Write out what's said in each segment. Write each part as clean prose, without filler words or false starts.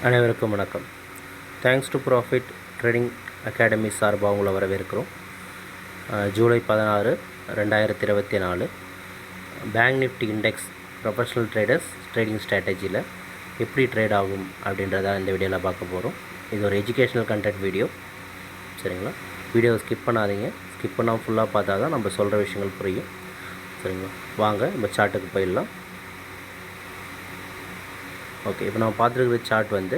அனைவருக்கும் வணக்கம். Thanks to profit trading academy சார்பாக உங்களை வரவேற்கிறோம். July 16, 2024 bank Nifty index professional traders trading ஸ்ட்ராட்டஜியில் எப்படி ட்ரேட் ஆகும் அப்படின்றத இந்த வீடியோவில் பார்க்க போகிறோம். இது ஒரு எஜுகேஷ்னல் கண்டென்ட் வீடியோ, சரிங்களா? வீடியோவை ஸ்கிப் பண்ணாதீங்க. ஸ்கிப் பண்ணாமல் ஃபுல்லாக பார்த்தா தான் நம்ம சொல்கிற விஷயங்கள் புரியும், சரிங்களா? வாங்க நம்ம சார்ட்டுக்கு போயிடலாம். ஓகே, இப்போ நம்ம பார்த்துருக்கிற சார்ட் வந்து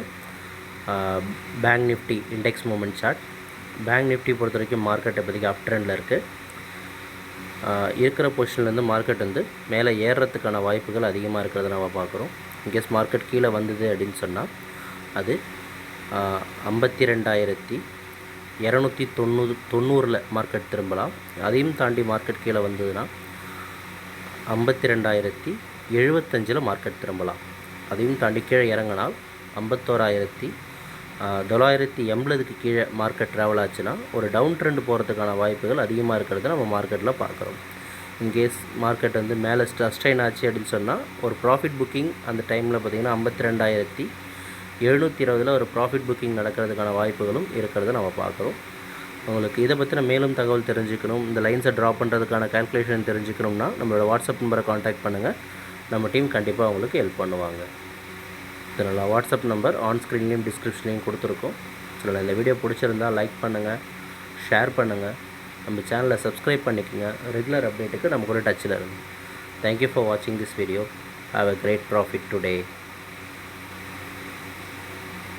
bank Nifty index moment chart. Bank Nifty பொறுத்த வரைக்கும் மார்க்கெட் இப்போதைக்கு அப் ட்ரெண்டில் இருக்குது. இருக்கிற பொசிஷன்லேருந்து மார்க்கெட் வந்து மேலே ஏறுறதுக்கான வாய்ப்புகள் அதிகமாக இருக்கிறத நம்ம பார்க்குறோம். இன்கேஸ் மார்க்கெட் கீழே வந்தது அப்படின்னு சொன்னால் அது 52,290 மார்க்கெட் திரும்பலாம். அதையும் தாண்டி மார்க்கெட் கீழே வந்ததுன்னா 52,075 மார்க்கெட் திரும்பலாம். அதையும் தாண்டி கீழே இறங்கினால் 51,980 கீழே மார்க்கெட் ட்ராவல் ஆச்சுன்னா ஒரு டவுன் ட்ரெண்ட் போகிறதுக்கான வாய்ப்புகள் அதிகமாக இருக்கிறத நம்ம மார்க்கெட்டில் பார்க்குறோம். இன்கேஸ் மார்க்கெட் வந்து மேலே சஸ்டைன் ஆச்சு அப்படின்னு சொன்னால் ஒரு ப்ராஃபிட் புக்கிங் அந்த டைமில் பார்த்திங்கன்னா 52,720 ஒரு ப்ராஃபிட் புக்கிங் நடக்கிறதுக்கான வாய்ப்புகளும் இருக்கிறத நம்ம பார்க்குறோம். உங்களுக்கு இதை பற்றின மேலும் தகவல் தெரிஞ்சுக்கணும், இந்த லைன்ஸை ட்ரா பண்ணுறதுக்கான கால்குலேஷன் தெரிஞ்சுக்கணும்னா நம்மளோட வாட்ஸ்அப் நம்பரை காண்டாக்ட் பண்ணுங்கள். நம்ம டீம் கண்டிப்பாக உங்களுக்கு ஹெல்ப் பண்ணுவாங்க. இதனால் வாட்ஸ்அப் நம்பர் ஆன் ஸ்க்ரீன்லேயும் டிஸ்கிரிப்ஷன்லேயும் கொடுத்துருக்கோம். இதனால் இந்த வீடியோ பிடிச்சிருந்தால் லைக் பண்ணுங்கள், ஷேர் பண்ணுங்கள், நம்ம சேனலை சப்ஸ்கிரைப் பண்ணிக்கோங்க. ரெகுலர் அப்டேட்டுக்கு நம்ம கூட டச்சில் இருங்க. தேங்க்யூ ஃபார் வாட்சிங் this video. Have a great profit today.